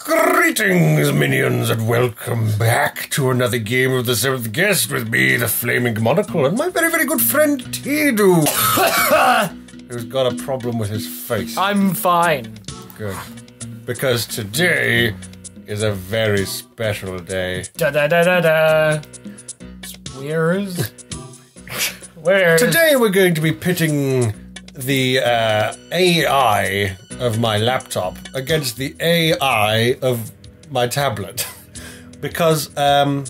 Greetings, minions, and welcome back to another game of the Seventh Guest with me, the Flaming Monocle, and my very, very good friend, Tidu, who's got a problem with his face. I'm fine. Good. Because today is a very special day. Da-da-da-da-da. Where's... Today we're going to be pitting the AI of my laptop against the AI of my tablet. Because, well,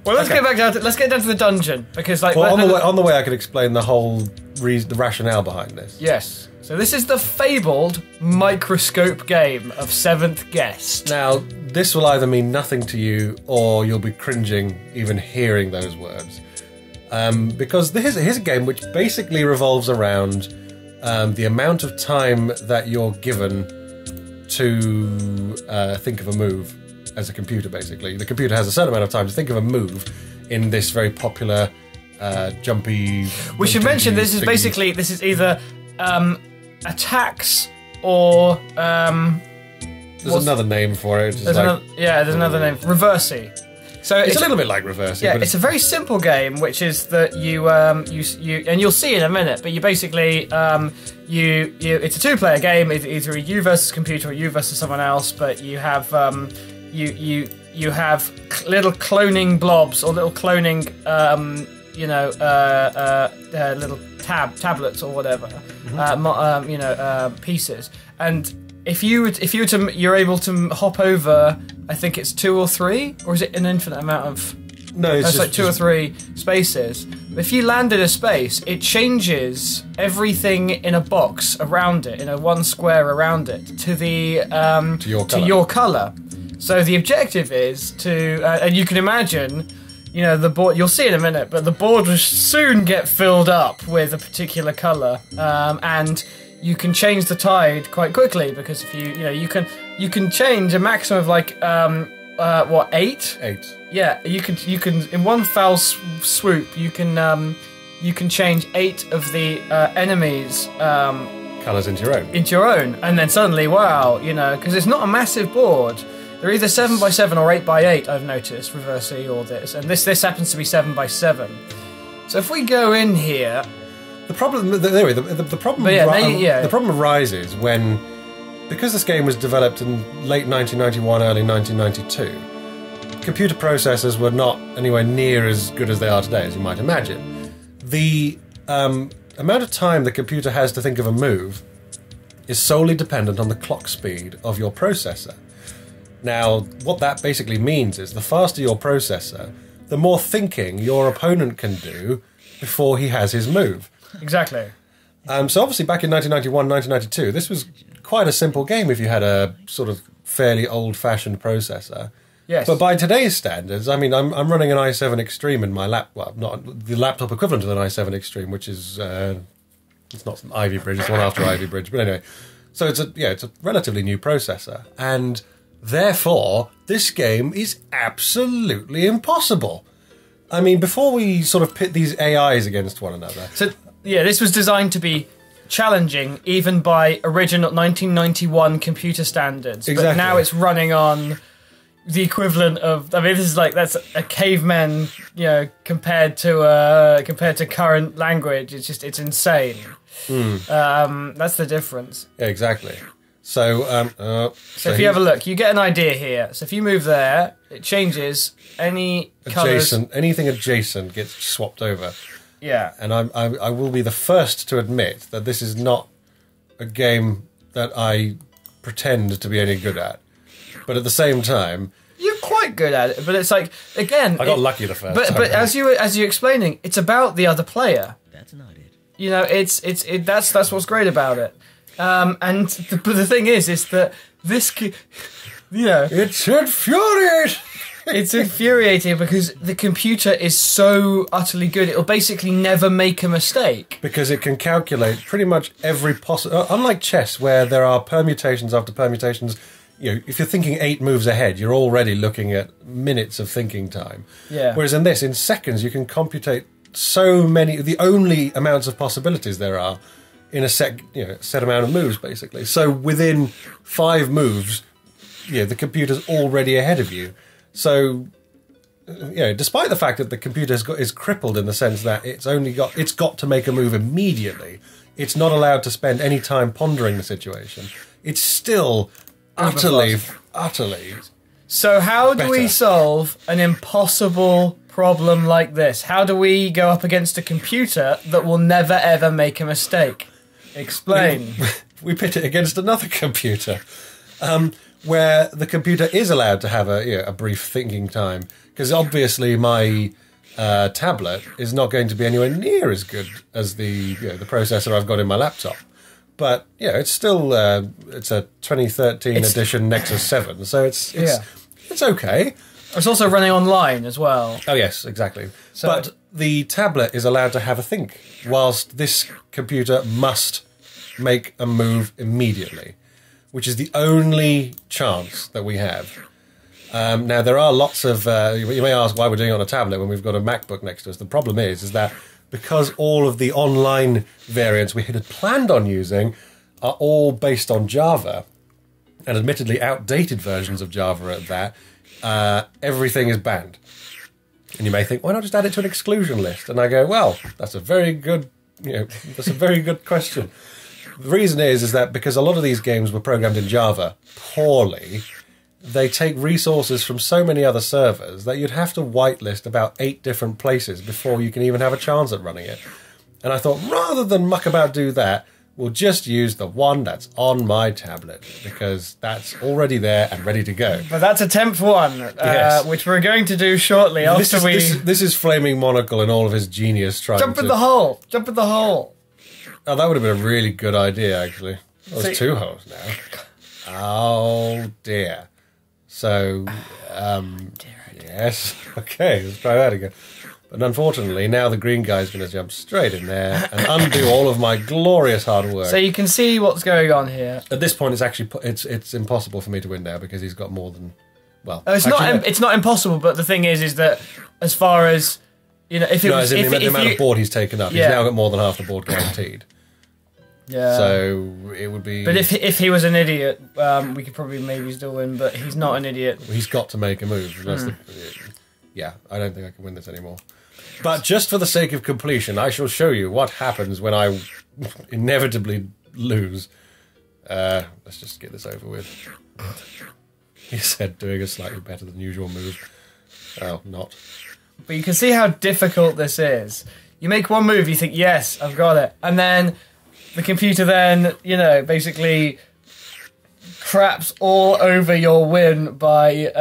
let's get back down to, let's get down to the dungeon, because, like... Well, on the way I could explain the whole the rationale behind this. Yes. So this is the fabled microscope game of Seventh Guest. Now, this will either mean nothing to you, or you'll be cringing even hearing those words. Because here's a game which basically revolves around the amount of time that you're given to think of a move as a computer, basically. The computer has a certain amount of time to think of a move in this very popular, jumpy... We should mention this is either attacks or... there's another name for it. There's another name. Reversey. So it's a little bit like Reversey. Yeah, but it's a very simple game, which is that you and you'll see in a minute, but you basically it's a two-player game. It's either you versus computer or you versus someone else, but you have you have little cloning blobs or little cloning little tablets or whatever, pieces. And if you're able to hop over, I think it's 2 or 3, or is it an infinite amount of? No, it's like 2 or 3 spaces. If you land in a space, it changes everything in a box around it, in a one square around it, to your color. So the objective is to, and you can imagine, the board. You'll see in a minute, but the board will soon get filled up with a particular color, and you can change the tide quite quickly, because if you can change a maximum of like 8? 8. Yeah, you can in one foul swoop you can change 8 of the enemies colours into your own. And then suddenly, wow, because it's not a massive board. They're either 7x7 or 8x8. I've noticed Reversey or this, and this happens to be 7x7. So if we go in here. The problem arises when, because this game was developed in late 1991, early 1992, computer processors were not anywhere near as good as they are today, as you might imagine. The amount of time the computer has to think of a move is solely dependent on the clock speed of your processor. Now, what that basically means is the faster your processor, the more thinking your opponent can do before he has his move. Exactly. So obviously back in 1991, 1992, this was quite a simple game if you had a sort of fairly old-fashioned processor. Yes. But by today's standards, I mean, I'm running an i7 Extreme in my not the laptop equivalent to an i7 Extreme, which is it's not Ivy Bridge, it's one after Ivy Bridge. But anyway, so it's a relatively new processor, and therefore this game is absolutely impossible. I mean, before we sort of pit these AIs against one another. So yeah, this was designed to be challenging even by original 1991 computer standards. Exactly. But now it's running on the equivalent of, I mean, this is like, that's a caveman, compared to current language. It's insane. That's the difference. Yeah, exactly. So if you have a look, you get an idea here. So if you move there, it changes any colours. Anything adjacent gets swapped over. Yeah. And I will be the first to admit that this is not a game that I pretend to be any good at. But at the same time, you're quite good at it. But it's like, again, I got lucky the first time. But as you're explaining, it's about the other player. That's not it. That's what's great about it. But the thing is that this, it's infuriating. It's infuriating because the computer is so utterly good. It'll basically never make a mistake. Because it can calculate pretty much every possible... Unlike chess, where there are permutations after permutations, if you're thinking 8 moves ahead, you're already looking at minutes of thinking time. Yeah. Whereas in this, in seconds, you can computate so many... The only amounts of possibilities there are in a set amount of moves, basically. So within 5 moves, the computer's already ahead of you. So, despite the fact that the computer is crippled in the sense that it's got to make a move immediately, it's not allowed to spend any time pondering the situation. It's still utterly. So how do we better. solve an impossible problem like this? How do we go up against a computer that will never ever make a mistake? Explain. We pit it against another computer, where the computer is allowed to have a brief thinking time, because obviously my tablet is not going to be anywhere near as good as the processor I've got in my laptop. But it's still it's a 2013 edition Nexus 7, so it's okay. It's also running online as well. Oh yes, exactly. But the tablet is allowed to have a think, whilst this computer must make a move immediately, which is the only chance that we have. Now there are lots of. You may ask why we're doing it on a tablet when we've got a MacBook next to us. The problem is that because all of the online variants we had planned on using are all based on Java, and admittedly outdated versions of Java at that, everything is banned. And you may think, why not just add it to an exclusion list? And I go, well, that's a very good question. The reason is that because a lot of these games were programmed in Java poorly, they take resources from so many other servers that you'd have to whitelist about 8 different places before you can even have a chance at running it. And I thought, rather than muck about do that, we'll just use the one that's on my tablet, because that's already there and ready to go. But that's a temp one, Yes. which we're going to do shortly This is Flaming Monocle in all of his genius trying Jump in the hole! Jump in the hole! Oh, that would have been a really good idea, actually. Oh, there's 2 holes now. Oh, dear. So, yes. Okay, let's try that again. But unfortunately, now the green guy's going to jump straight in there and undo all of my glorious hard work. So you can see what's going on here. At this point, it's impossible for me to win now, because he's got more than... Well, it's not impossible, but the thing is that as far as... if it was... the amount of board he's taken up. Yeah. He's now got more than half the board guaranteed. Yeah. So it would be... But if he was an idiot, we could probably maybe still win, but he's not an idiot. He's got to make a move. I don't think I can win this anymore. But just for the sake of completion, I shall show you what happens when I inevitably lose. Let's just get this over with. He said doing a slightly better than usual move. Oh, not. But you can see how difficult this is. You make one move, you think, yes, I've got it. And then the computer then, basically craps all over your win by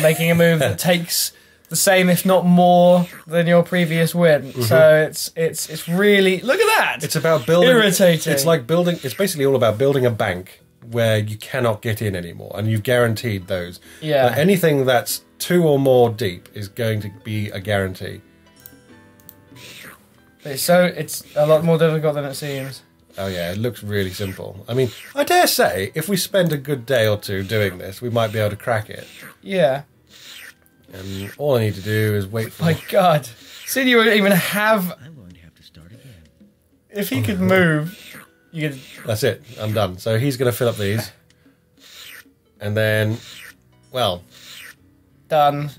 making a move that takes the same, if not more, than your previous win. Mm-hmm. So it's really... Look at that! It's about building... Irritating. It's like building... It's basically all about building a bank where you cannot get in anymore, and you've guaranteed those. Yeah. Anything that's 2 or more deep is going to be a guarantee. It's a lot more difficult than it seems. Oh yeah, it looks really simple. I mean, I dare say, if we spend a good day or 2 doing this, we might be able to crack it. Yeah. And all I need to do is wait for... My God. CD won't even have... I'm going to have to start again. If he could move, you could... That's it. I'm done. So he's going to fill up these. And then, well... Done.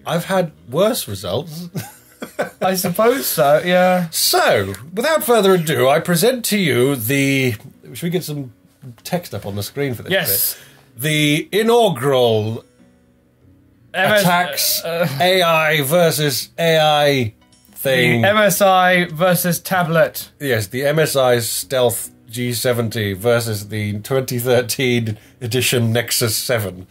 I've had worse results. I suppose so, yeah. So, without further ado, I present to you the... Should we get some text up on the screen for this Yes. bit? The inaugural... attacks AI versus AI thing. The MSI versus tablet. Yes, the MSI Stealth G70 versus the 2013 edition Nexus 7.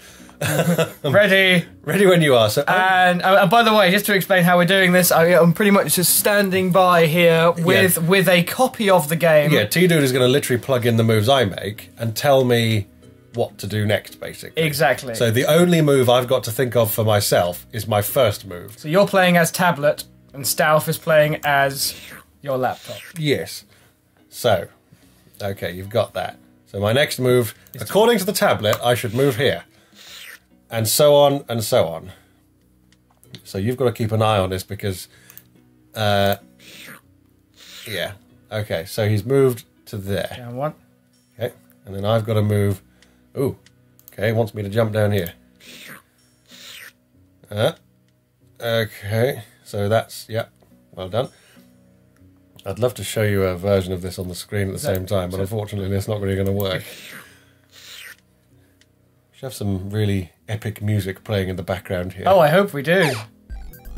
Ready. Ready when you are. So, and by the way, just to explain how we're doing this, I'm pretty much just standing by here with a copy of the game. Yeah, T-Dude is going to literally plug in the moves I make and tell me what to do next, basically. Exactly. So the only move I've got to think of for myself is my first move. So you're playing as tablet, and Stauf is playing as your laptop. Yes. So, okay, you've got that. So my next move, according to the tablet, I should move here. And so on, and so on. So you've got to keep an eye on this because... yeah. Okay, so he's moved to there. Down one. Okay, and then I've got to move... Ooh. Okay, he wants me to jump down here. Okay, so that's, yeah, well done. I'd love to show you a version of this on the screen at the same time, but unfortunately it's not really going to work. We should have some really epic music playing in the background here. Oh, I hope we do.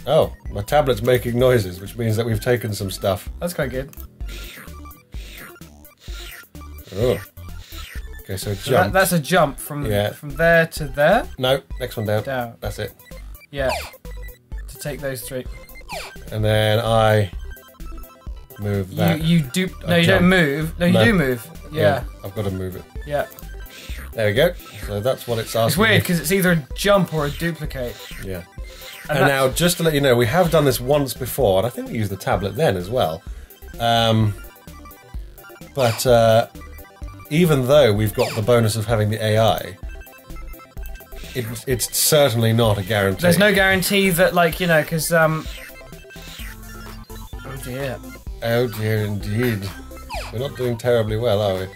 Oh, my tablet's making noises, which means that we've taken some stuff. That's quite good. Oh. Okay, so jump. That's a jump from there to there? No, next one down. Down. That's it. Yeah. To take those 3. And then I move that. You do... No, you don't move. No, you do move. Yeah. I've got to move it. Yeah. There we go. So that's what it's asking. It's weird because it's either a jump or a duplicate. Yeah. And now, just to let you know, we have done this once before, and I think we used the tablet then as well. But even though we've got the bonus of having the AI, it's certainly not a guarantee. There's no guarantee that, like, you know, because... Oh dear. Oh dear, indeed. We're not doing terribly well, are we?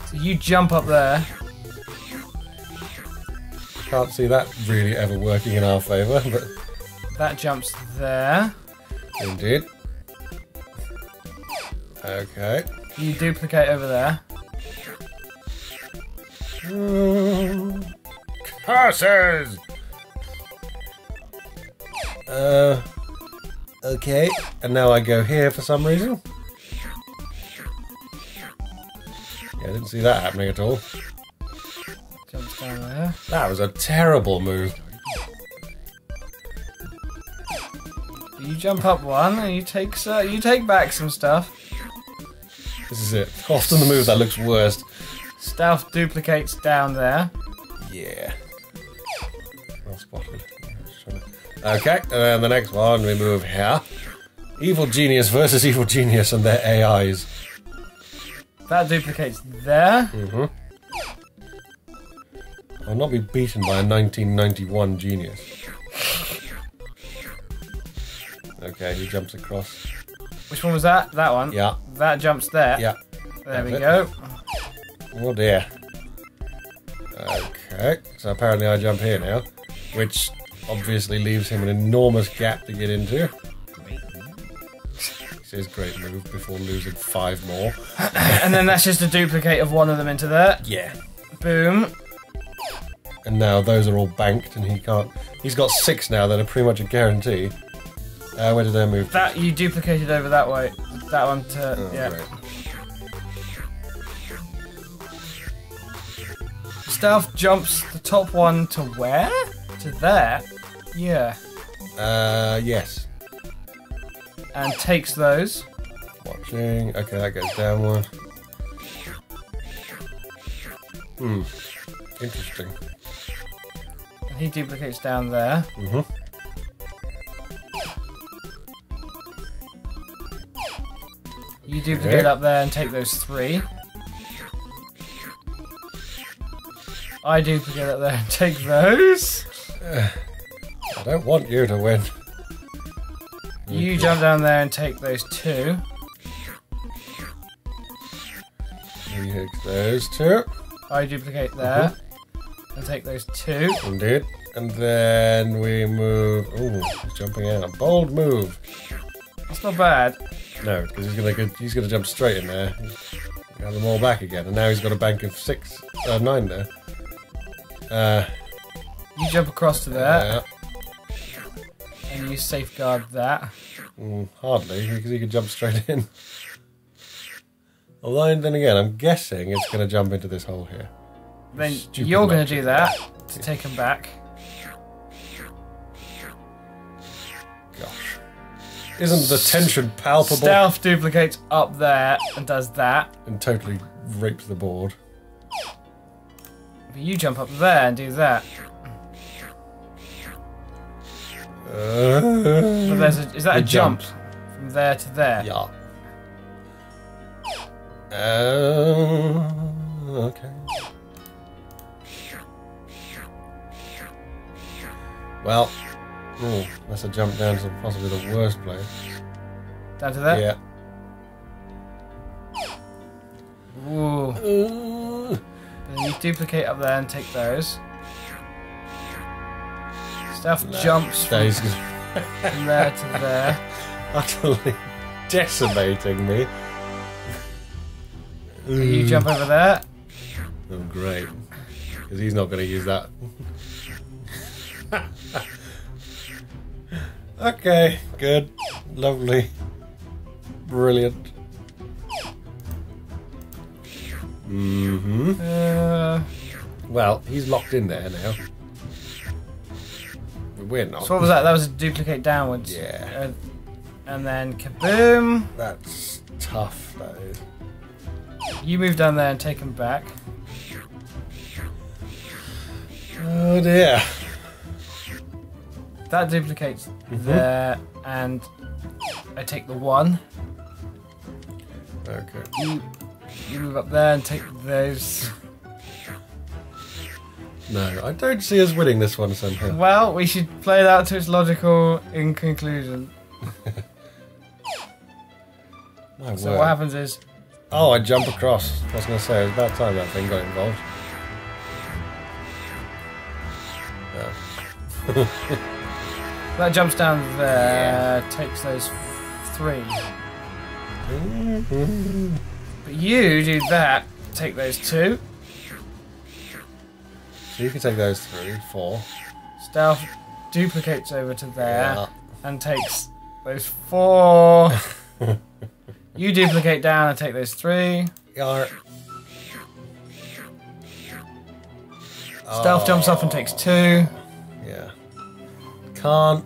So you jump up there. Can't see that really ever working in our favour, but... That jumps there. Indeed. Okay. You duplicate over there. Curses! Okay. And now I go here for some reason. Yeah, I didn't see that happening at all. Jumps down there. That was a terrible move. You jump up one and you take back some stuff. This is it. Often the move that looks worst. Stealth duplicates down there. Yeah. Well spotted. Okay, and then the next one we move here. Evil Genius versus Evil Genius and their AIs. That duplicates there. Mm-hmm. I'll not be beaten by a 1991 genius. Okay, he jumps across. Which one was that? That one? Yeah. That jumps there. Yeah. There we go. Oh dear. Okay, so apparently I jump here now, which obviously leaves him an enormous gap to get into. He says great move before losing 5 more. And then that's just a duplicate of one of them into there. Yeah. Boom. And now those are all banked and he can't... He's got 6 now that are pretty much a guarantee. Where did I move? That you duplicated over that way. That one to... Oh, yeah. Great. Stealth jumps the top one to where? To there? Yeah. Yes. And takes those. Watching. Okay, that goes down one. Interesting. And he duplicates down there. Mm-hmm. You duplicate up there and take those 3. I duplicate up there and take those. I don't want you to win. You jump down there and take those 2. He takes those 2. I duplicate there and take those 2. Indeed. And then we move... Ooh, he's jumping out. A bold move. That's not bad. No, because he's gonna jump straight in there. Have them all back again. And now he's got a bank of 9 there. You jump across to there. And you safeguard that. Hardly, because he could jump straight in. Although, then again, I'm guessing it's going to jump into this hole here. Then Stupid you're going to logic. do that to take him back. Gosh. Isn't the tension palpable? Stealth duplicates up there and does that. And totally rapes the board. But you jump up there and do that. So is that a jump from there to there? Yeah. Okay. Well, that's a jump down to possibly the worst place. Down to there? Yeah. Ooh. Then you duplicate up there and take those. Stealth jumps from there to there. Utterly decimating me. You jump over there. Oh, great. Because he's not going to use that. Okay, good. Lovely. Brilliant. Well, he's locked in there now. We're not. So what was that? That was a duplicate downwards. Yeah. And then kaboom. That's tough, that is. You move down there and take him back. Oh dear. That duplicates there, and I take the 1. Okay. You move up there and take those. No, I don't see us winning this one somehow. Well, we should play that to its logical in conclusion. My So word. what happens is... Oh, I jump across. I was going to say, it was about time that thing got involved. Yeah. That jumps down there, takes those 3. But you do that, take those 2. So you can take those 3, 4. Stealth duplicates over to there and takes those 4. You duplicate down and take those 3. Yarr. Stealth jumps up and takes 2. Yeah. Can't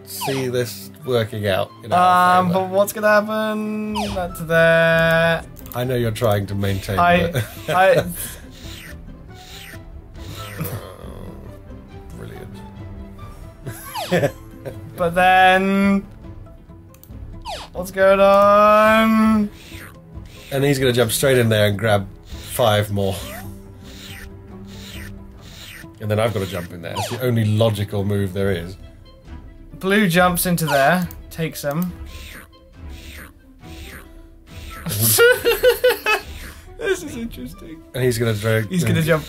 see this working out. In our favour. But what's gonna happen? That's there. I know you're trying to maintain I brilliant. But then... What's going on? And he's going to jump straight in there and grab 5 more. And then I've got to jump in there. It's the only logical move there is. Blue jumps into there, takes them. This is interesting. And he's going to drag. He's going to jump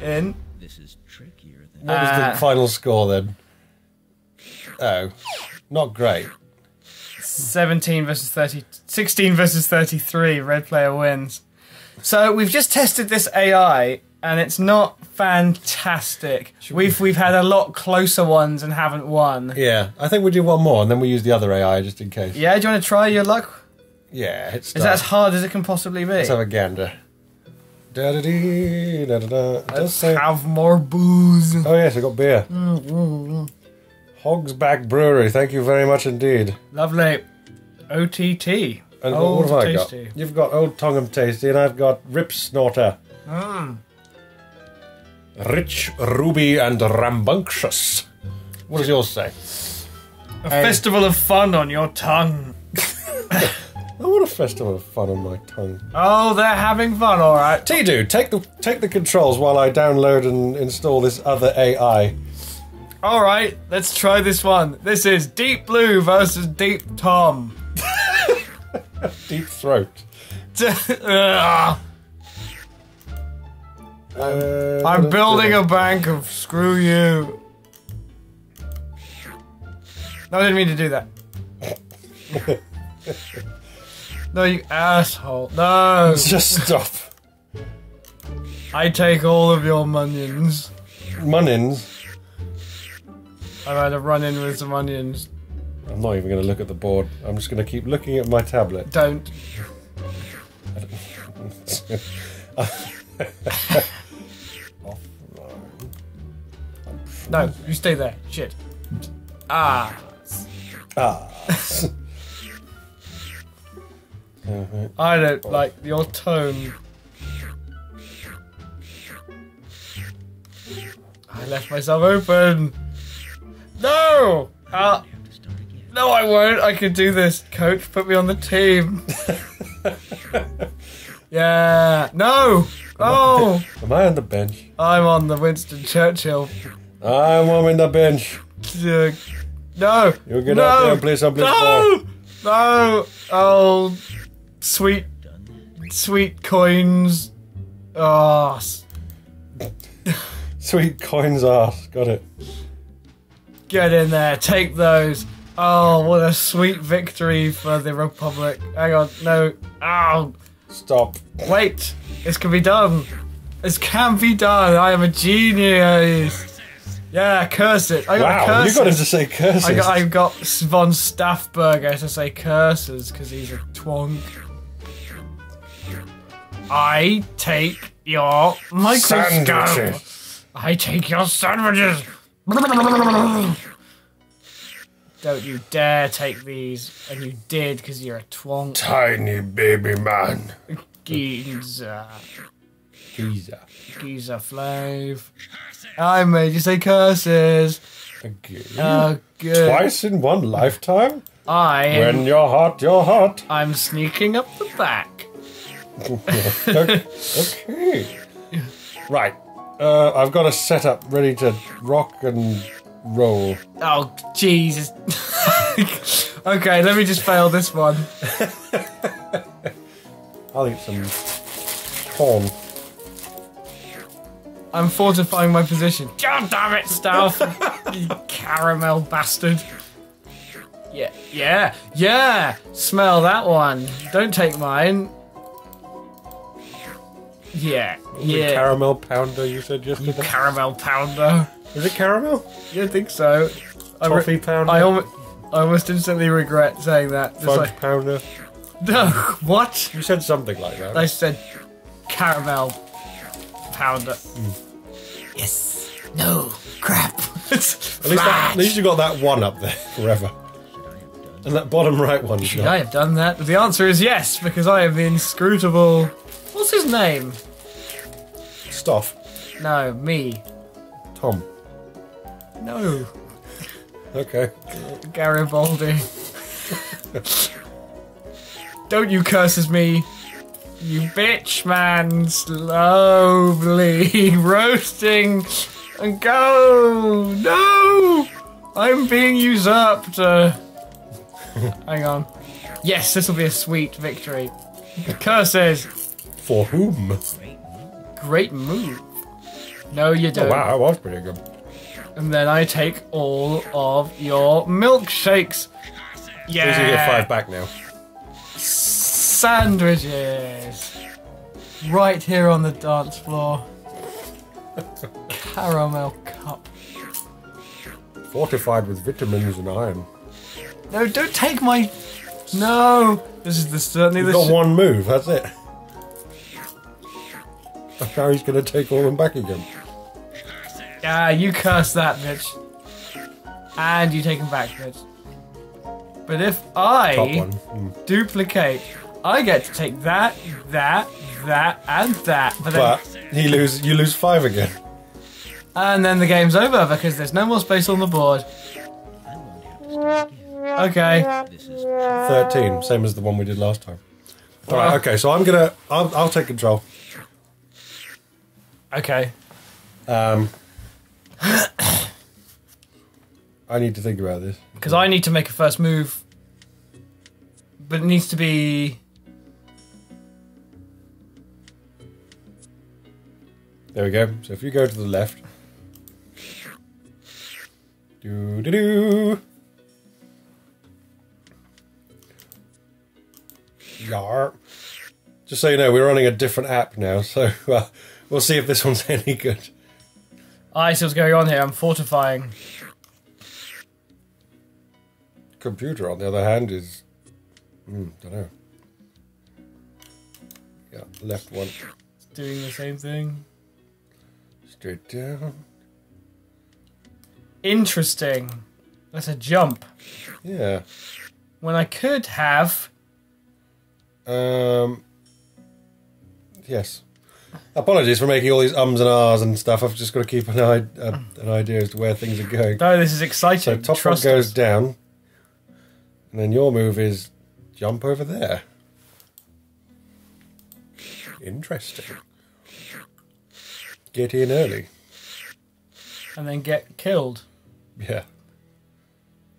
in. This is trickier than What was the final score then? Oh, not great. 17 versus 30, 16 versus 33. Red player wins. So we've just tested this AI, and it's not fantastic. We've had a lot closer ones and haven't won. Yeah, I think we do one more, and then we use the other AI just in case. Yeah, do you want to try your luck? Yeah, it's. Is that as hard as it can possibly be? Let's have a gander. Da-da-dee, da-da-da. Let's have more booze. Oh yes, I got beer. Hog's Back Brewery, thank you very much indeed. Lovely. OTT. And what have I got? You've got Old Tongham Tasty, and I've got Rip Snorter. Rich, ruby, and rambunctious. What does yours say? A festival of fun on your tongue. I want a festival of fun on my tongue. Oh, they're having fun, all right. T-Dude, take the controls while I download and install this other AI. All right, let's try this one. This is Deep Blue versus Deep Tom. Deep Throat. I'm building a bank of screw you. No, I didn't mean to do that. No, you asshole. No. Just stop. I take all of your onions. Munnins. I've had a run in with some onions. I'm not even going to look at the board. I'm just going to keep looking at my tablet. Don't. No, you stay there. Shit. Ah. I don't like your tone. I left myself open. No! No, I won't. I can do this. Coach, put me on the team. Yeah. No! Oh! Am I on the bench? I'm on the Winston Churchill. I'm on the bench. No! You get out there and play some ball. No! Oh, sweet coins. Oh. Sweet coins ass. Got it. Get in there. Take those. Oh, what a sweet victory for the Republic. Hang on. No. Oh. Stop. Wait. This can be done. This can be done. I am a genius. Yeah, curse it. I got Wow, curses. you got him to say curses. I got von Staffberger to say curses because he's a twonk. I take your microscope. Sandwiches. I take your sandwiches. Don't you dare take these. And you did because you're a twonk. Tiny baby man. Geezer. Geezer. Geezer Flav. I made you say curses. Again. Oh, good. Twice in one lifetime? When you're hot, you're hot. I'm sneaking up the back. Okay. Right. I've got a setup ready to rock and roll. Oh, Jesus. Okay, let me just fail this one. I'll eat some corn. I'm fortifying my position. God damn it, Stauf! You caramel bastard. Yeah. Smell that one. Don't take mine. Yeah. The caramel pounder you said yesterday? You caramel pounder. Is it caramel? You don't think so? Toffee pounder? I almost instantly regret saying that. Fudge pounder? No, what? You said something like that. I said caramel pounder. Yes. No. Crap. At least you got that one up there forever. And that bottom right one. Should I have done that? The answer is yes, because I am the inscrutable... What's his name? Stauf. No, me. Tom. No. Okay. Garibaldi. Don't you curses me. You bitch, man. Slowly roasting. And go. No. I'm being usurped. Hang on. Yes, this will be a sweet victory. Curses. For whom? Great move. No, you don't. Oh, wow, that was pretty good. And then I take all of your milkshakes. Yeah. Easy to get 5 back now. Sandwiches. Right here on the dance floor. Caramel cup. Fortified with vitamins and iron. No, don't take my... No. This is certainly You've the... got one move, that's it. Now he's going to take all of them back again. Ah, you curse that, bitch. And you take them back, bitch. But if Top I one. duplicate, I get to take that, and that. But you lose 5 again. And then the game's over because there's no more space on the board. Okay. 13, same as the one we did last time. Alright, okay, so I'll take control. Okay. I need to think about this. Because I need to make a first move. But it needs to be... There we go. So if you go to the left. Do-do-do. Yar. Just so you know, we're running a different app now, so we'll see if this one's any good. I see what's going on here. I'm fortifying. Computer, on the other hand, is... don't know. Yeah, left one. It's doing the same thing. Straight down. Interesting. That's a jump. Yeah. When I could have... Yes. Apologies for making all these ums and ahs and stuff. I've just got to keep an idea as to where things are going. No, this is exciting. So top one goes down. And then your move is jump over there. Interesting. Get in early. And then get killed. Yeah.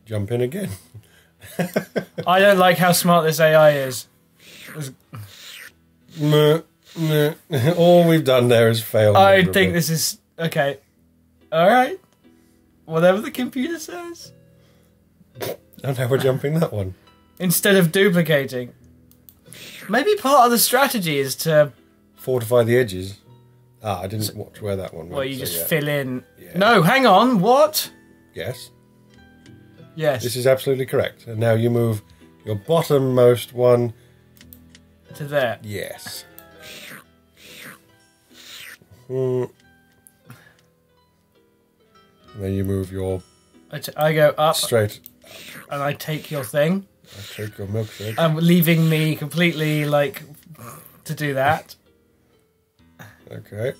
Jump in again. I don't like how smart this AI is. All we've done there is fail. I think this is... Okay. Alright. Whatever the computer says. And now we're jumping that one. Instead of duplicating. Maybe part of the strategy is to... Fortify the edges. I didn't watch where that one went. Well, you so just yeah. fill in... Yeah. No, hang on, what? Yes. Yes. This is absolutely correct. And now you move your bottommost one... To there. Yes. And then you move your... I go up. Straight. And I take your thing. I take your milkshake. Leaving me completely, like, to do that. Okay.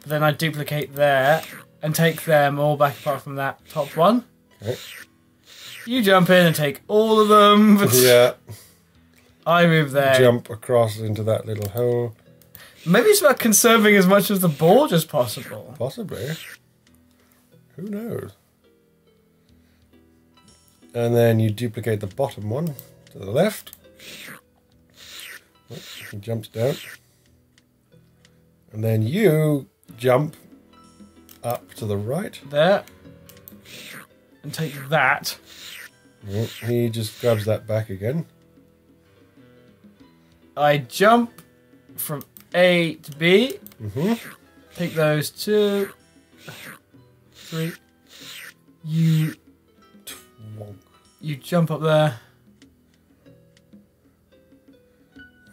But then I duplicate there and take them all back apart from that top one. Okay. You jump in and take all of them. Yeah. I move there. Jump across into that little hole. Maybe it's about conserving as much of the board as possible. Possibly. Who knows? And then you duplicate the bottom one to the left. He jumps down. And then you jump up to the right. There. And take that. He just grabs that back again. I jump from A to B. Mm-hmm. Take those 2, 3. You jump up there.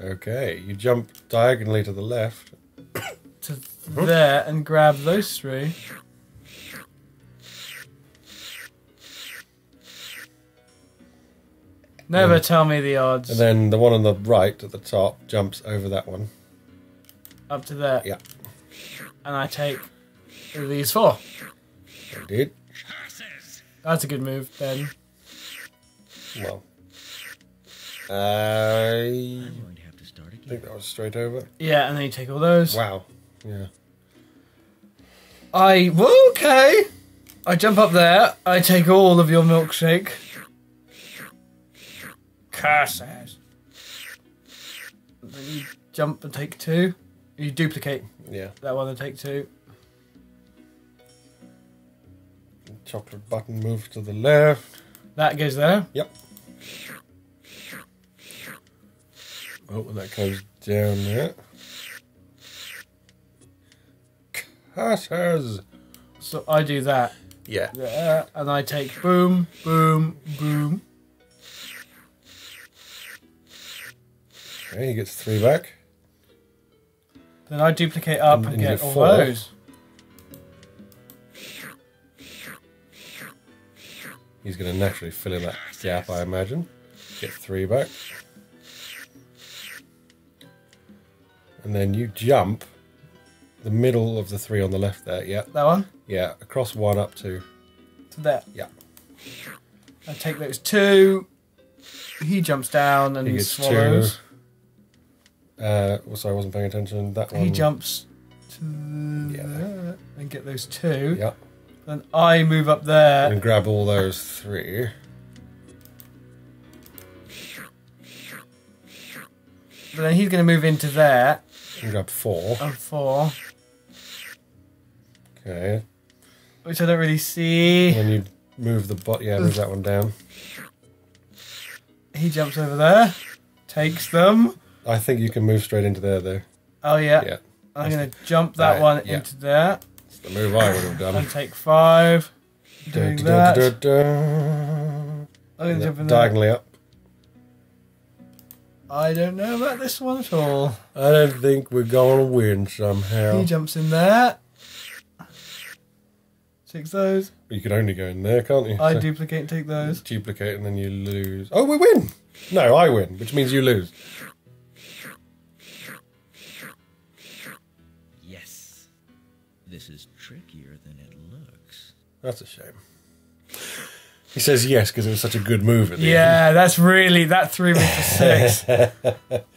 Okay, you jump diagonally to the left. To there and grab those 3. Never tell me the odds. And then the one on the right at the top jumps over that one. Up to there. Yeah. And I take these 4. Indeed. That's a good move, then. Well. I'm going to have to start I again. think that was straight over. Yeah, and then you take all those. Wow. Yeah. Okay. I jump up there. I take all of your milkshake. Curses. Then you jump and take 2. You duplicate Yeah. that one and take 2. Chocolate button moves to the left. That goes there. Yep. Oh, and that goes down there. Curses. So I do that. Yeah. There, and I take boom, boom, boom. Okay, he gets 3 back. Then I duplicate up and And you get get all 4. those. He's going to naturally fill in that gap, I imagine. Get 3 back. And then you jump the middle of the 3 on the left there. Yeah. That one? Yeah. Across 1 up 2. To there. Yeah. I take those 2. He jumps down and He gets swallows. 2. Also, I wasn't paying attention. That one. He jumps to there and get those 2. Yeah. Then I move up there. And grab all those 3. But then he's going to move into there. And grab 4. And 4. Okay. Which I don't really see. When you move the bot, yeah, move that one down. He jumps over there. Takes them. I think you can move straight into there, though. Oh, yeah. Yeah. I'm going to jump that one yeah. into there. It's the move I would have done. And take 5. Doing that. I'm going to jump in there. Diagonally up. I don't know about this one at all. I don't think we're going to win somehow. He jumps in there. Takes those. You can only go in there, can't you? I So duplicate and take those. duplicate and then you lose. Oh, we win! No, I win, which means you lose. Yes. This is trickier than it looks. That's a shame. He says yes because it was such a good move at the Yeah, that's really... That threw me for 6.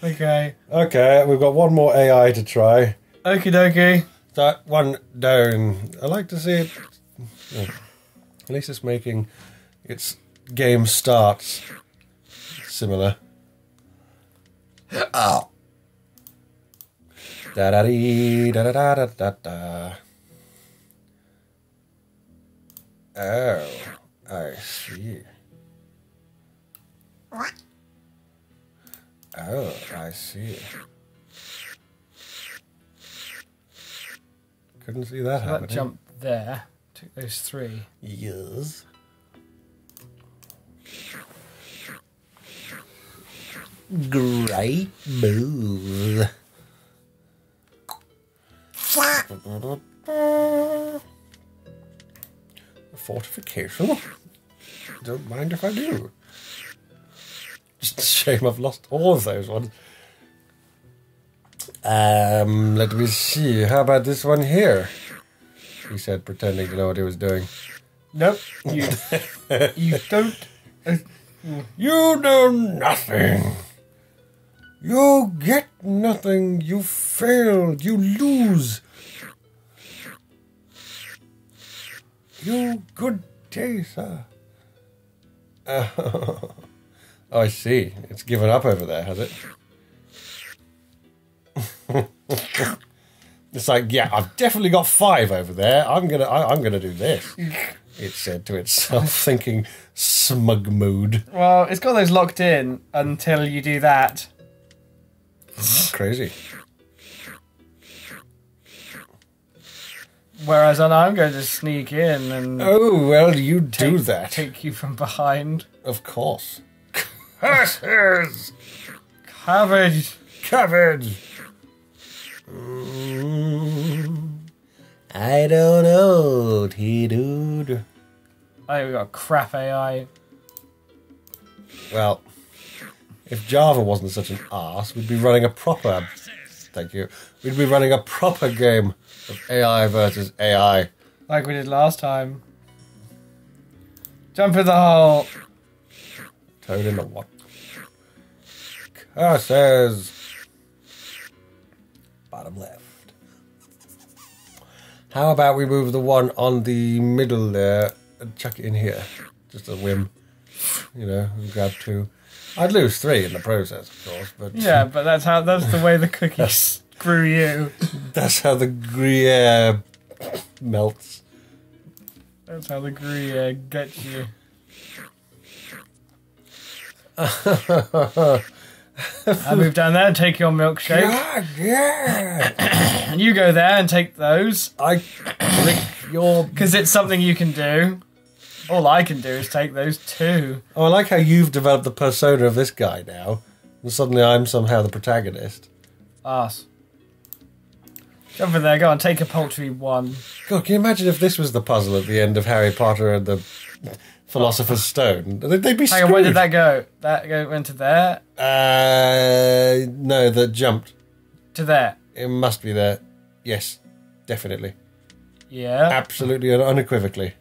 Okay. Okay, we've got one more AI to try. Okie dokie. That one down. I like to see it. Yeah. At least it's making its game starts similar. Oh. Da-da-dee, da-da-da-da-da-da. Oh, I see. What? Oh, I see. Couldn't see that happening. That jump there. Took those 3. Yes. Great move. A fortification? Don't mind if I do. Just a shame I've lost all of those ones. Let me see. How about this one here? He said, pretending to know what he was doing. Nope. You don't. You know nothing. You get nothing. You failed. You lose. You good day, sir. Oh, I see. It's given up over there, has it? It's like, yeah, I've definitely got 5 over there. I'm gonna do this. It said to itself, thinking smug mood. Well, it's got those locked in until you do that. Crazy. Whereas I'm going to sneak in and... Oh, well, you do that. Take you from behind. Of course. Curses! Cabbage! Cabbage! I don't know, T-dude. Oh, we got crap AI. Well, if Java wasn't such an arse, we'd be running a proper... Thank you. We'd be running a proper game of AI versus AI. Like we did last time. Jump in the hole. Toad in the what? Curses! Bottom left. How about we move the one on the middle there and chuck it in here? Just a whim. You know, grab 2. I'd lose 3 in the process, of course, but... Yeah, but that's the way the cookies screw you. That's how the Gruyere melts. That's how the Gruyere gets you. I move down there and take your milkshake. God, yeah. And you go there and take those. I lick your... Because it's something you can do. All I can do is take those 2. Oh, I like how you've developed the persona of this guy now. And suddenly I'm somehow the protagonist. Arse. Jump in there, go on, take a poultry 1. God, can you imagine if this was the puzzle at the end of Harry Potter and the Philosopher's Stone? They'd be screwed. Hang on, where did that go? Went to there? No, that jumped. To there? It must be there. Yes, definitely. Yeah. Absolutely and unequivocally.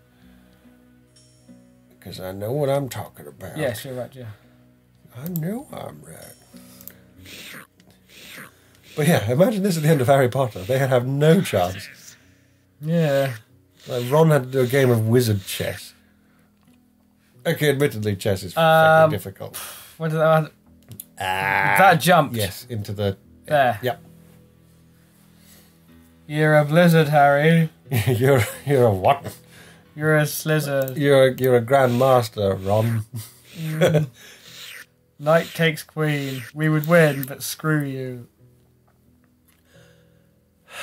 Because I know what I'm talking about. Yes, you're right, yeah. I know I'm right. But yeah, imagine this at the end of Harry Potter. They have no chance. Yeah. Like Ron had to do a game of wizard chess. Okay, admittedly, chess is fucking difficult. What did that? That jumped. Yes, into the... There. Yep. You're a blizzard, Harry. You're a what? You're a slizzard. You're a grandmaster, Ron. Knight takes queen. We would win, but screw you.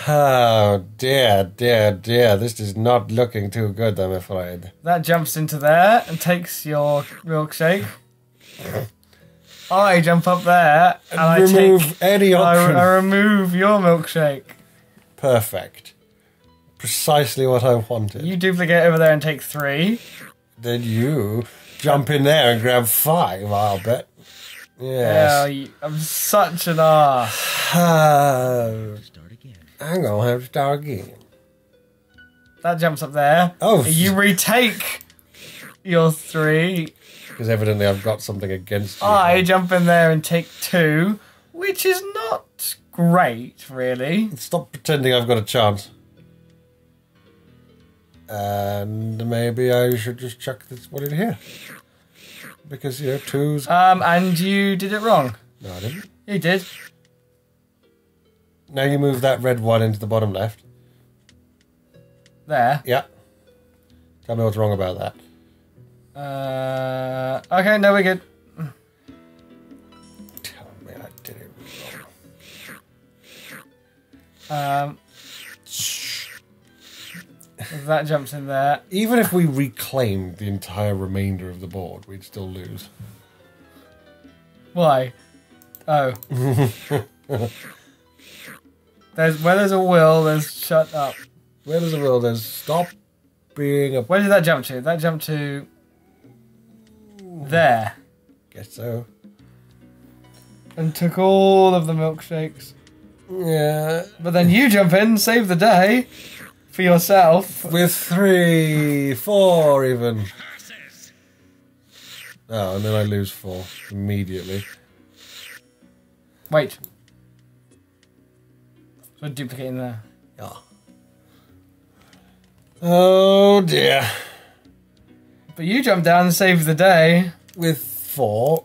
Oh, dear. This is not looking too good, I'm afraid. That jumps into there and takes your milkshake. I jump up there and remove any option. I remove your milkshake. Perfect. Precisely what I wanted. You duplicate over there and take 3. Then you jump in there and grab 5, I'll bet. Yes. Yeah, I'm such an arse. Start again. I'm going to have to start again. That jumps up there. Oh. You retake your 3. Because evidently I've got something against you. I jump in there and take 2, which is not great, really. Stop pretending I've got a chance. And maybe I should just chuck this one in here. Because, 2's... And you did it wrong. No, I didn't. You did. Now you move that red one into the bottom left. There. Yeah. Tell me what's wrong about that. Okay, no, we're good. Tell me I did it wrong. That jumps in there. Even if we reclaimed the entire remainder of the board, we'd still lose. Why? Oh. Where there's a will, there's shut up. Where there's a will, there's stop being a... Where did that jump to? That jumped to... there. Guess so. And took all of the milkshakes. Yeah. But then you jump in, save the day for yourself. With 3, 4 even. Oh, and then I lose 4 immediately. Wait. So duplicating there. Yeah. Oh dear. But you jump down and save the day. With 4.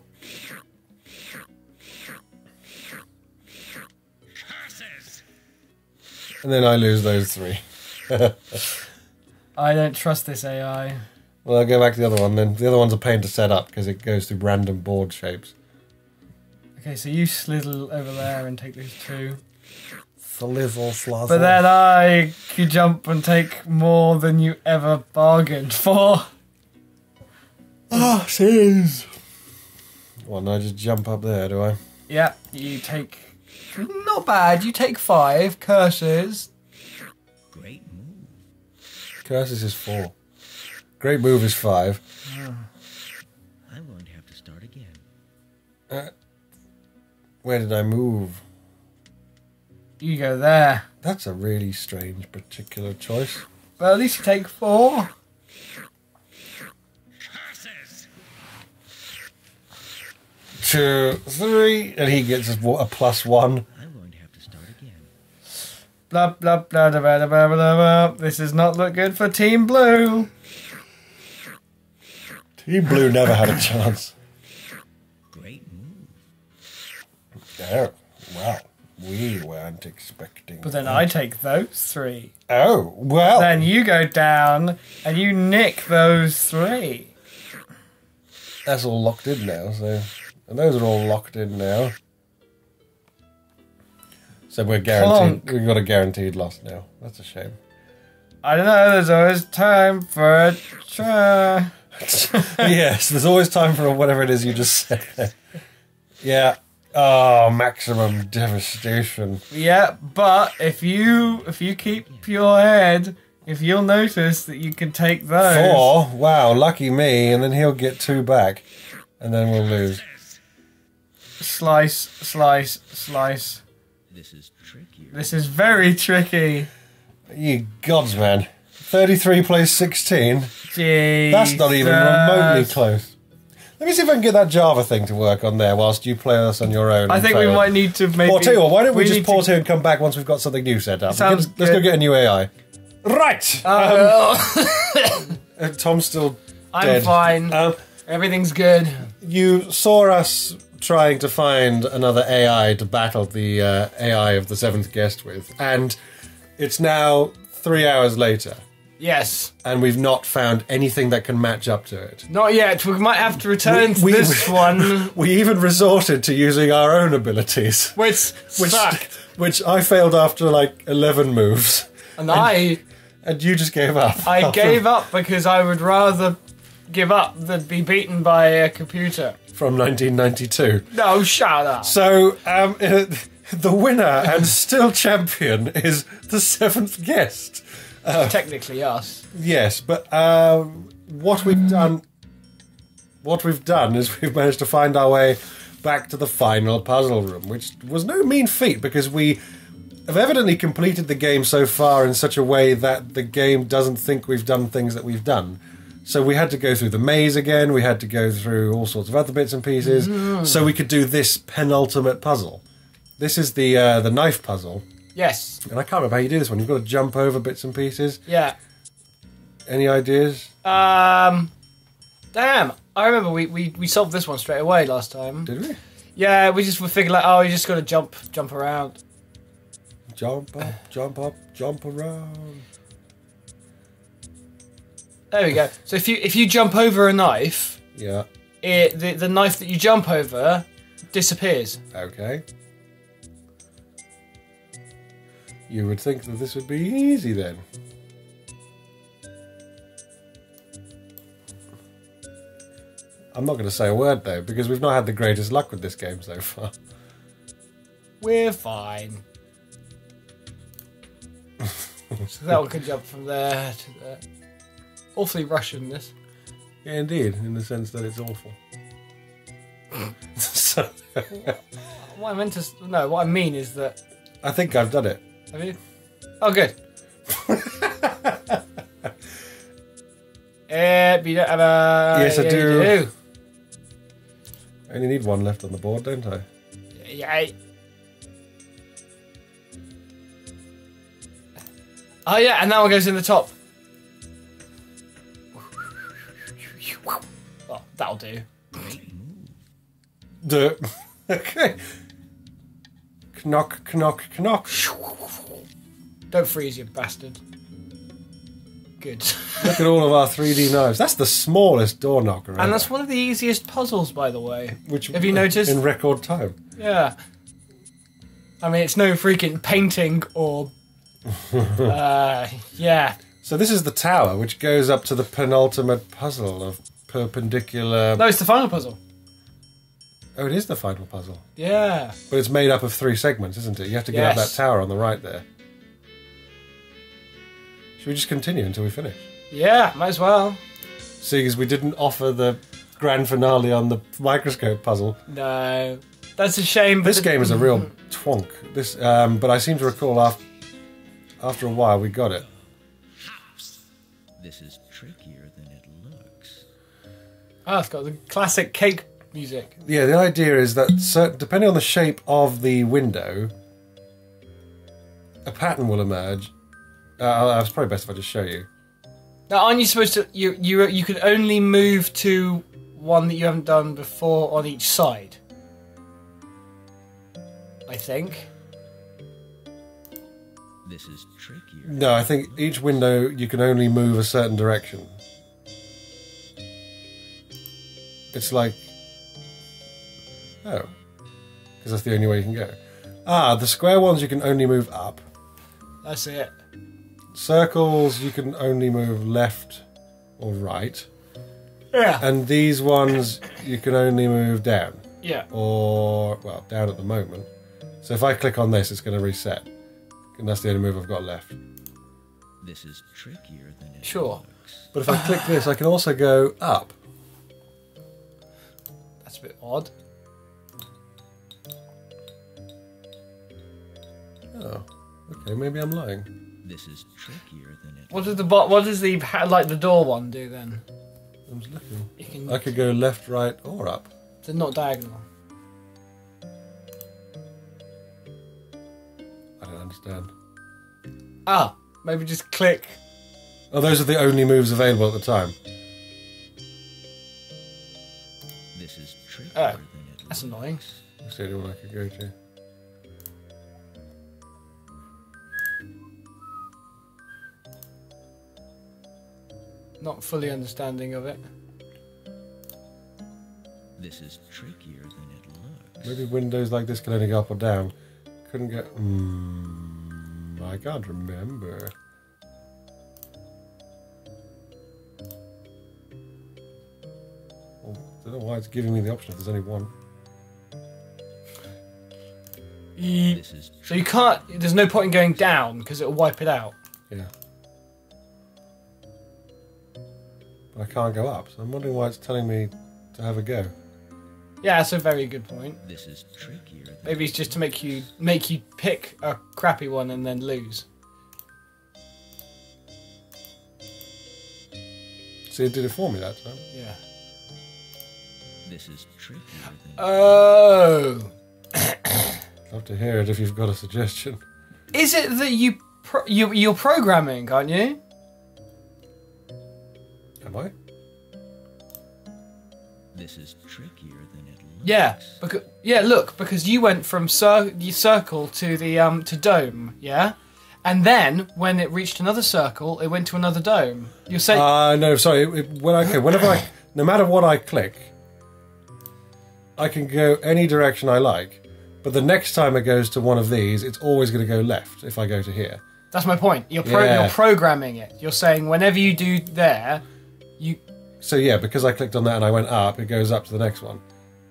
And then I lose those 3. I don't trust this AI. Well, I'll go back to the other one then. The other one's a pain to set up because it goes through random board shapes. Okay, so you slither over there and take these 2. Slizzle, slazzle. But then I could jump and take more than you ever bargained for. Ah, jeez. Well, no, I just jump up there, do I? Yeah, you take... Not bad, you take 5 curses. Great move. Curses is 4. Great move is 5. I'm going to have to start again. Where did I move? You go there. That's a really strange particular choice. Well, at least you take 4. 2, 3, and he gets a +1. I'm going to have to start again. Blah, blah, blah, blah, blah, blah, blah, blah. This does not look good for Team Blue. Team Blue never had a chance. Great move. Oh, well, we weren't expecting But then that. I take those 3. Oh, well. Then you go down and you nick those 3. That's all locked in now, so... And those are all locked in now. So we're guaranteed... Clonk. We've got a guaranteed loss now. That's a shame. I don't know, there's always time for a try. Yes, there's always time for whatever it is you just said. Yeah. Oh, maximum devastation. Yeah, but if you keep your head, if you'll notice that you can take those. 4? Wow, lucky me. And then he'll get 2 back. And then we'll lose. Slice, slice, slice. This is trickier. This is very tricky. You gods, man. 33 plays 16. Jesus. That's not even remotely close. Let me see if I can get that Java thing to work on there whilst you play us on your own. I think we might need to maybe... Or tell you what, why don't we just pause here and come back once we've got something new set up? Sounds Let's go get a new AI. Right! Tom's still dead. I'm fine. Everything's good. You saw us trying to find another AI to battle the AI of the 7th guest with, and it's now 3 hours later. Yes. And we've not found anything that can match up to it. Not yet. We might have to return to this one. We even resorted to using our own abilities. Which sucked. Which I failed after like 11 moves. And you just gave up. I gave up because I would rather give up than be beaten by a computer. From 1992. No, shut up. So, the winner and still champion is the 7th guest. Technically us. Yes, but what we've done is we've managed to find our way back to the final puzzle room, which was no mean feat because we have evidently completed the game so far in such a way that the game doesn't think we've done things that we've done. So we had to go through the maze again, we had to go through all sorts of other bits and pieces, so we could do this penultimate puzzle. This is the knife puzzle. Yes. And I can't remember how you do this one. You've got to jump over bits and pieces. Yeah. Any ideas? Damn. I remember we solved this one straight away last time. Did we? Yeah, we figured like, oh, you just got to jump around. jump up, jump around. There we go. So if you jump over a knife, yeah, the knife that you jump over disappears. Okay. You would think that this would be easy then. I'm not going to say a word though, because we've not had the greatest luck with this game so far. We're fine. So that one can jump from there to there. Awfully Russian, this. Yeah, indeed, in the sense that it's awful. So, what I mean is that... I think I've done it. Have you? Oh, good. You don't have a... Yes, I do. You do. I only need one left on the board, don't I? Yeah. Oh, yeah, and that one goes in the top. Oh, that'll do. Do it. Okay. Knock, knock, knock. Don't freeze, you bastard. Good. Look at all of our 3D knives. That's the smallest door knocker ever. And that's one of the easiest puzzles, by the way. Which, have you noticed? In record time. Yeah. I mean, it's no freaking painting or... yeah. So this is the tower, which goes up to the penultimate puzzle of perpendicular... No, it's the final puzzle. Oh, it is the final puzzle. Yeah. But it's made up of 3 segments, isn't it? You have to get up that tower on the right there. Should we just continue until we finish? Yeah, might as well. See, because we didn't offer the grand finale on the microscope puzzle. No. That's a shame. This game is a real twonk. This, but I seem to recall after a while we got it. This is trickier than it looks. Oh, it's got the classic cake music. Yeah, the idea is that depending on the shape of the window, a pattern will emerge. It's probably best if I just show you. Now, aren't you supposed to... You can only move to one that you haven't done before on each side? I think. This is trickier. No, I think each window you can only move a certain direction. It's like... Oh. Because that's the only way you can go. The square ones you can only move up. That's it. Circles you can only move left or right. Yeah. And these ones you can only move down. Yeah. Or, well, down at the moment. So if I click on this, it's going to reset. And that's the only move I've got left. This is trickier than it Sure. looks. But if I click this, I can also go up. That's a bit odd. Oh, okay, maybe I'm lying. This is trickier than it What does the door one do then? I'm just looking. You can, I could go left, right, or up. they're not diagonal. I don't understand. Maybe just click. Oh, those are the only moves available at the time. This is trickier Oh, than it that's looks. annoying. That's the only one I could go to. Not fully understanding of it. This is trickier than it looks. Maybe windows like this can only go up or down. Couldn't get... I can't remember. Well, I don't know why it's giving me the option if there's only one. This is So you can't... There's no point in going down because it'll wipe it out. Yeah. But I can't go up, so I'm wondering why it's telling me to have a go. Yeah, that's a very good point. This is trickier than Maybe it's just to make you pick a crappy one and then lose. See, it did it for me that time. Yeah. This is trickier than Oh. Love to hear it if you've got a suggestion. Is it that you're programming, aren't you? Am I? This is trickier than it Yeah, because you went from circle to the to dome, yeah, and then when it reached another circle, it went to another dome. You're saying? No, sorry. Whenever no matter what I click, I can go any direction I like. But the next time it goes to one of these, it's always going to go left if I go to here. That's my point. You're programming it. You're saying whenever you do there, you. So yeah, because I clicked on that and I went up, it goes up to the next one.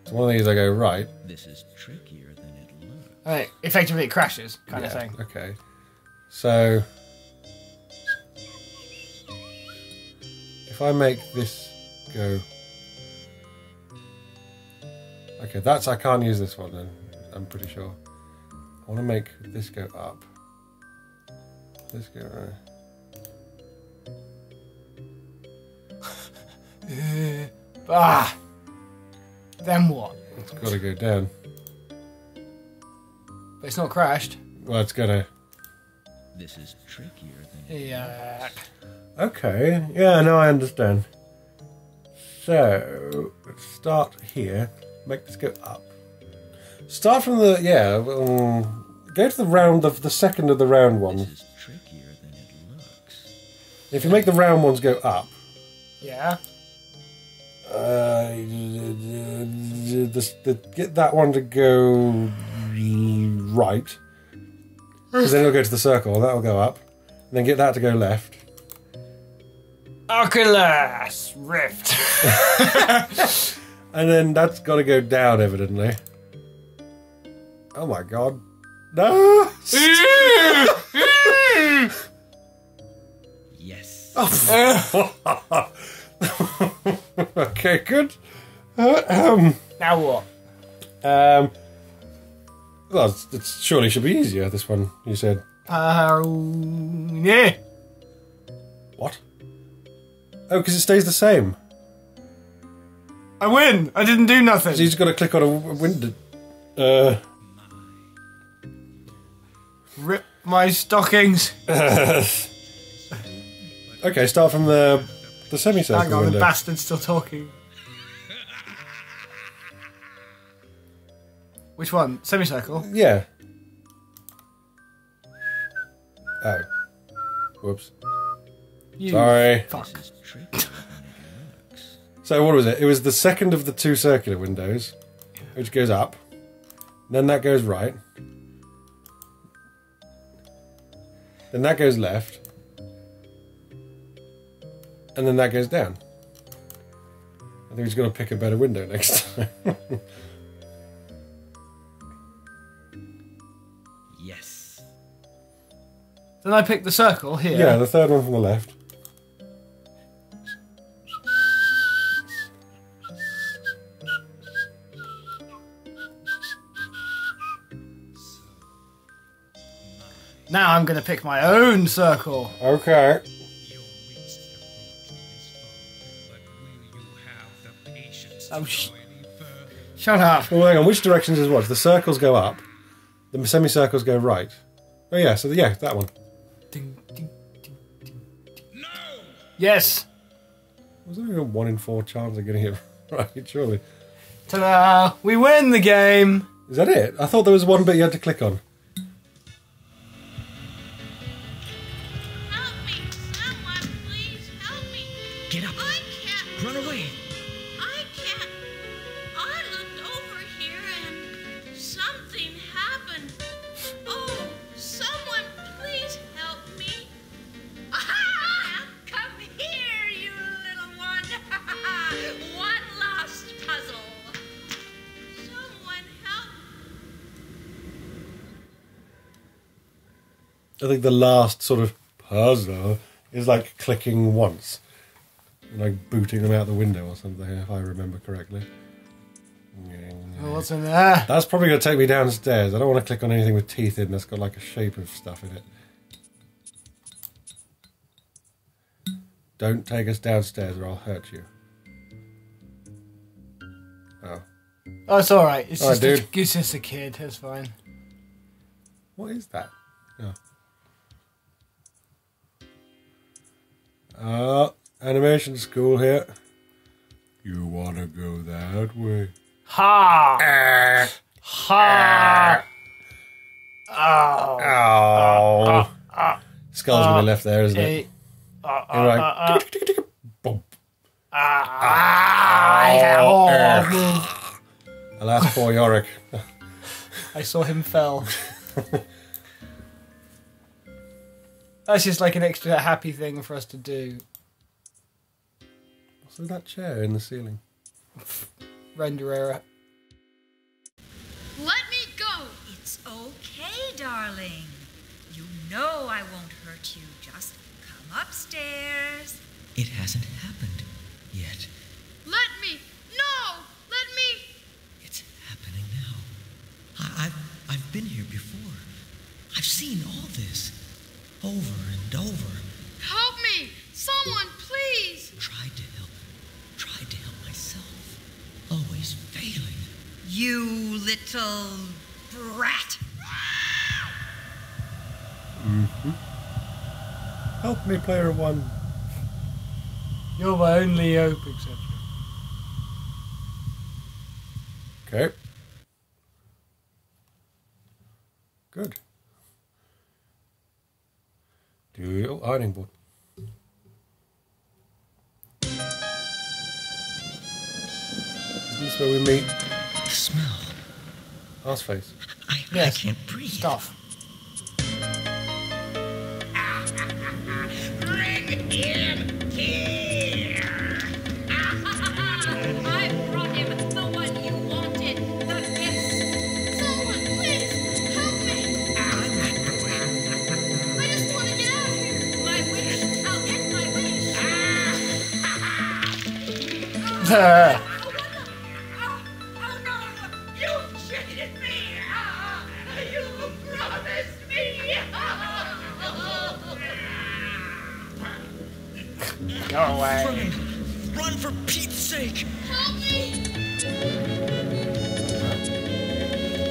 So one of these I go right. This is trickier than it looks. Right, effectively, it crashes, kind of thing. Okay. So if I make this go, okay, I can't use this one then. I'm pretty sure. I want to make this go up. This go right. Then what? It's got to go down. But it's not crashed. Well, it's gonna. This is trickier than Yeah. Okay. Yeah, no, I understand. So let's start here. Make this go up. Start from the go to the round of the second of the round ones. This is trickier than it looks. If you make the round ones go up. Yeah. Get that one to go right, because then it'll go to the circle. That'll go up, and then get that to go left. Oculus Rift. And then that's got to go down, evidently. Oh my god! No. Yes. Oh. Okay, good. Now what? Well, it surely should be easier, this one, you said. Yeah. What? Oh, because it stays the same. I win! I didn't do nothing. So you just got to click on a window. Rip my stockings. Okay, start from the semicircle Hang on, window. the bastard's still talking. Which one? Semicircle? Yeah. Oh. Whoops. You Sorry. Fuck. This is trickier than it looks. So what was it? It was the second of the two circular windows, which goes up. Then that goes right. Then that goes left. And then that goes down. I think he's going to pick a better window next time. Yes. Then I pick the circle here. Yeah, the third one from the left. Now I'm going to pick my own circle. Okay. Your wits have brought you this far, but will you have the patience Oh, to go any further? Shut up. Well, hang on. Which directions is what? The circles go up. The semicircles go right. Oh, yeah. So, yeah, that one. Ding, ding, ding, ding. No! Yes. Was there a 1 in 4 chance of getting it right? Surely. Ta-da! We win the game. Is that it? I thought there was one bit you had to click on. Help me! Someone please help me! Get up. I can't Run away. I can't. I looked over here and something happened. Oh, someone please help me. Aha! Come here, you little one. One last puzzle. Someone help. I think the last sort of puzzle is like clicking once. Like booting them out the window or something, if I remember correctly. Oh, what's in there? That's probably going to take me downstairs. I don't want to click on anything with teeth in that's got like a shape of stuff in it. Don't take us downstairs or I'll hurt you. Oh. Oh, it's alright. It's All right, just dude. it's just a kid. It's fine. What is that? Oh. Animation school here. You want to go that way? Ha! Ha! Oh. Skull's gonna be left there, isn't it? You're right. Boom. Alas, poor Yorick. I saw him fell. That's just like an extra happy thing for us to do. What's with that chair in the ceiling? Render error. Let me go. It's okay, darling. You know I won't hurt you. Just come upstairs. It hasn't happened yet. Let me. No. Let me. It's happening now. I've been here before. I've seen all this over and over. Help me. Someone, please. Tried to help myself. Always failing. You little brat. Help me, player one. You're my only hope, etc. Okay. Good. Do your ironing board. Isn't this where we meet The smell. Arseface? I Yes. can't breathe. Stuff. Bring him here. I brought him the one you wanted. The kiss. Someone, please help me. I'm that boy. I just want to get out of here. My wish. I'll get my wish. Oh, what the? Oh, no. You cheated me. You promised me. Go away. Run for Pete's sake! Help me.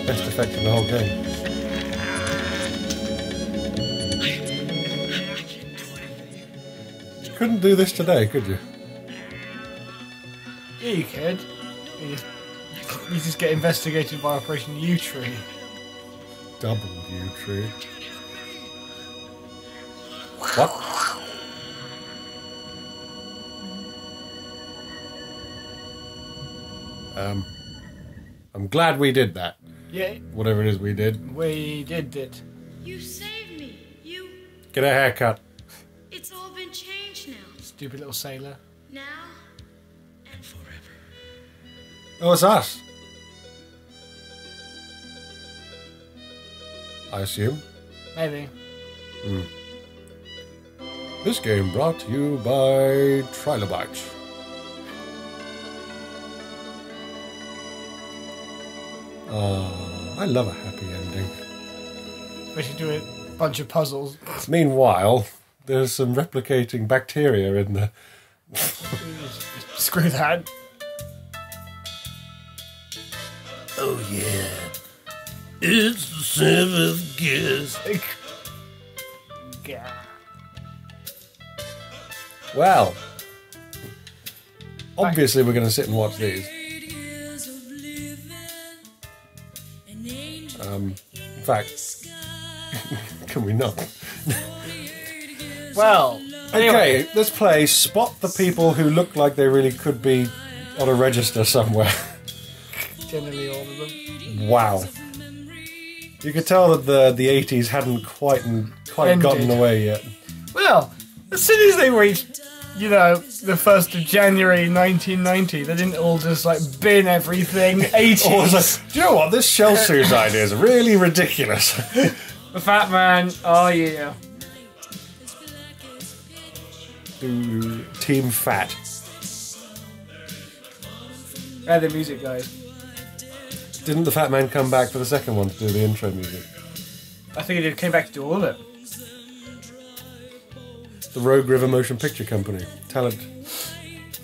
Best effect in the whole game. I can't do anything. You couldn't do this today, could you? Yeah, you could. You just get investigated by Operation U-Tree. Double U tree. What? I'm glad we did that. Yeah, Whatever it is we did. we did it. You saved me. You. Get a haircut. It's all been changed now. Stupid little sailor. Now and Forever. Oh, it's us. I assume. Maybe. This game brought to you by Trilobyte. Oh, I love a happy ending. Especially do a bunch of puzzles. Meanwhile, there's some replicating bacteria in the... Screw that. Oh yeah. It's the seventh guest. Yeah. Well, obviously we're going to sit and watch these. In fact, can we not? Well, anyway. Okay, let's play Spot the People Who Look Like They Really Could Be on a register somewhere. Generally all of them. Wow. You could tell that the 80s hadn't quite gotten away yet. Well, as soon as they reached, the 1st of January 1990, they didn't all just bin everything 80s. Or was like, do you know what? This shell suit idea is really ridiculous. The Fat Man, oh yeah. Team Fat. Yeah, the music guys. Didn't the Fat Man come back for the second one to do the intro music? I think he came back to do all of it. The Rogue River Motion Picture Company. Talent.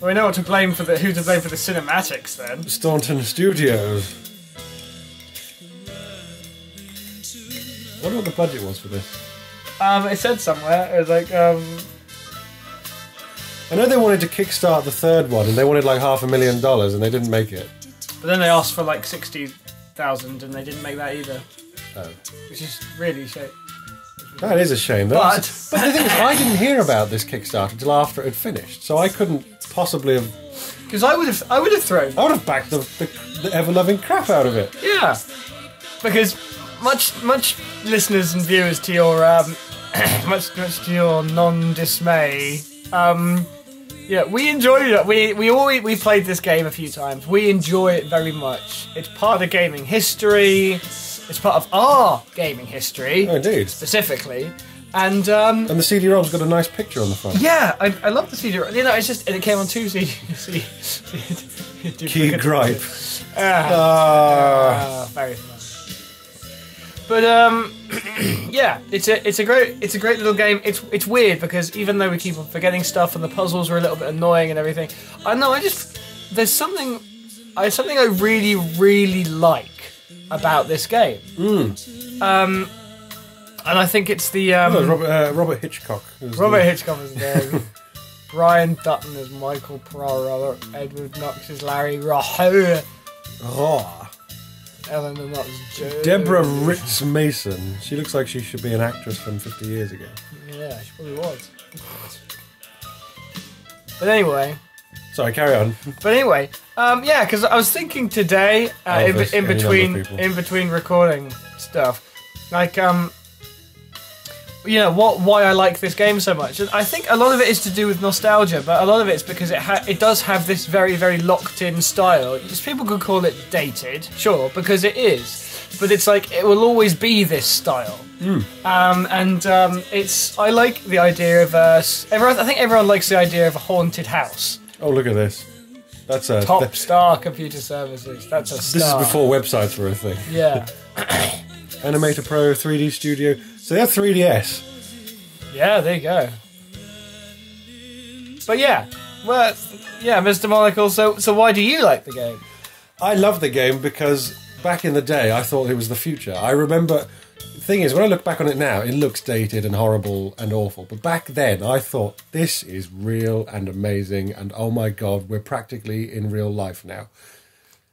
Well, we know what to blame for who to blame for the cinematics then. Staunton Studios. I wonder what the budget was for this. It said somewhere, it was like, I know they wanted to kickstart the third one and they wanted like $500,000 and they didn't make it. But then they asked for like 60,000 and they didn't make that either. Oh. Which is really shame. That is a shame. But the thing is, I didn't hear about this Kickstarter until after it had finished, so I couldn't possibly have... Because I would have backed the ever-loving crap out of it. Yeah. Because much listeners and viewers to your much to your non-dismay, yeah, we enjoyed it. We played this game a few times. We enjoy it very much. It's part of the gaming history. It's part of our gaming history. Oh, indeed. Specifically. And the CD-ROM's got a nice picture on the front. Yeah, I love the CD-ROM. You know, it's just... It came on two CD... Key gripe. Very fun. But, yeah, it's a great little game. It's weird because even though we keep on forgetting stuff and the puzzles are a little bit annoying and everything, there's something I really, really like about this game. And I think it's the... Robert Hitchcock. Hitchcock is there. Brian Dutton is Michael Pryor. Edward Knox is Larry Rahul. Eleanor Knox Joe. Deborah Ritz Mason. She looks like she should be an actress from 50 years ago. Yeah, she probably was. But anyway... Sorry, carry on. But anyway, yeah, because I was thinking today, in between recording stuff, like, you know, why I like this game so much. And I think a lot of it is to do with nostalgia, but a lot of it's because it does have this very, very locked-in style. People could call it dated, sure, because it is. But it's like, it will always be this style. I like the idea of I think everyone likes the idea of a haunted house. Oh, look at this. That's a... Top Star Computer Services. That's a star. This is before websites were a thing. Yeah. Animator Pro, 3D Studio. So they have 3DS. Yeah, there you go. But yeah. Well, yeah, Mr. Monocle, so why do you like the game? I love the game because back in the day I thought it was the future. I remember... The thing is, when I look back on it now, it looks dated and horrible and awful. But back then, I thought, this is real and amazing, and oh my god, we're practically in real life now.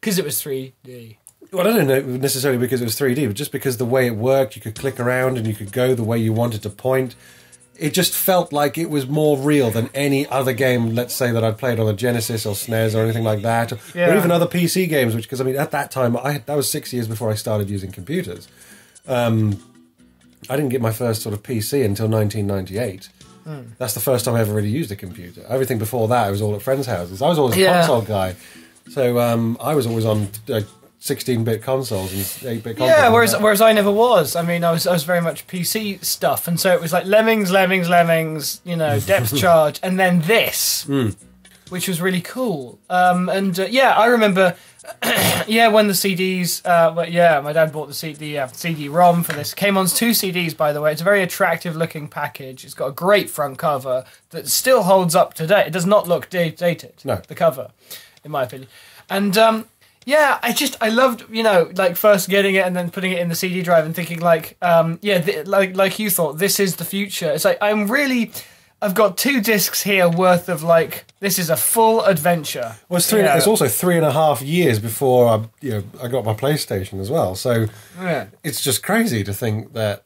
Because it was 3D. Well, I don't know necessarily because it was 3D, but just because the way it worked, you could click around and you could go the way you wanted to point. It just felt like it was more real than any other game, let's say, that I'd played on the Genesis or SNES or anything like that. Or even other PC games, because, I mean, at that time, that was 6 years before I started using computers. I didn't get my first sort of PC until 1998. That's the first time I ever really used a computer. Everything before that, I was all at friends' houses. I was always a console guy. So I was always on 16-bit consoles and 8-bit consoles. Yeah, whereas I never was. I mean, I was very much PC stuff. And so it was like Lemmings, you know, Depth Charge, and then this, which was really cool. Yeah, I remember... yeah, when the CDs, my dad bought the CD-ROM for this. Came on 2 CDs, by the way. It's a very attractive looking package. It's got a great front cover that still holds up today. It does not look dated. No, the cover, in my opinion. And yeah, I loved, you know, like first getting it and then putting it in the CD drive and thinking like, like you thought, this is the future. It's like I've got 2 discs here worth of like, this is a full adventure. Well, it's also 3.5 years before I got my PlayStation as well. So it's just crazy to think that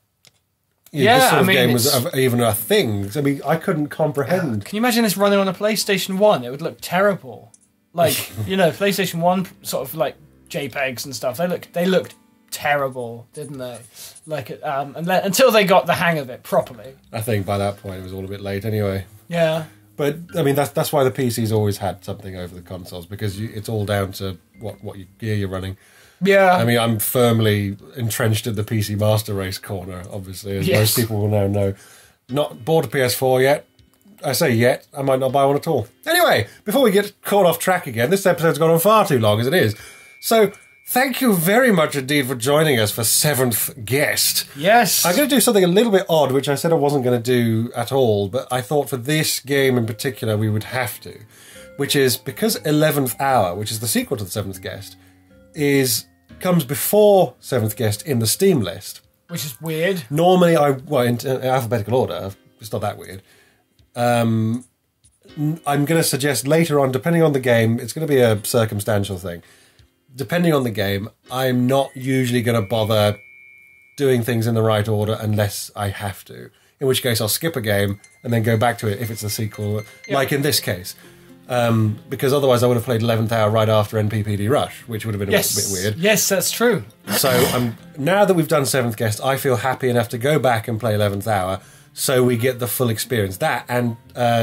this sort of game was even a thing. I mean, I couldn't comprehend. Can you imagine this running on a PlayStation 1? It would look terrible. Like, you know, PlayStation 1 sort of like JPEGs and stuff. They looked terrible, didn't they? Like, until they got the hang of it properly. I think by that point it was all a bit late anyway. Yeah. But I mean, that's why the PC's always had something over the consoles, because it's all down to what gear you're running. Yeah. I mean, I'm firmly entrenched in the PC Master Race corner, obviously, as most people will now know. Not bought a PS4 yet. I say yet, I might not buy one at all. Anyway, before we get caught off track again, this episode's gone on far too long as it is. So, thank you very much indeed for joining us for 7th Guest. Yes. I'm going to do something a little bit odd, which I said I wasn't going to do at all, but I thought for this game in particular we would have to, which is because 11th Hour, which is the sequel to the 7th Guest, comes before 7th Guest in the Steam list. Which is weird. Normally, in alphabetical order, it's not that weird. I'm going to suggest later on, depending on the game, it's going to be a circumstantial thing. depending on the game, I'm not usually going to bother doing things in the right order unless I have to. In which case I'll skip a game and then go back to it if it's a sequel, like in this case. Because otherwise I would have played 11th Hour right after NPPD Rush, which would have been a bit weird. Yes, that's true. So now that we've done 7th Guest, I feel happy enough to go back and play 11th Hour so we get the full experience. That, and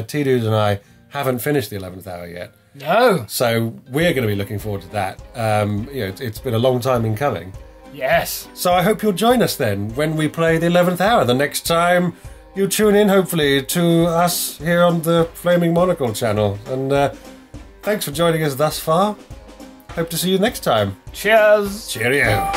T-Dude and I haven't finished the 11th Hour yet. No. So we're going to be looking forward to that. It's been a long time in coming. Yes. So I hope you'll join us then when we play the 11th Hour, the next time you tune in, hopefully, to us here on the Flaming Monocle channel. And thanks for joining us thus far. Hope to see you next time. Cheers. Cheerio.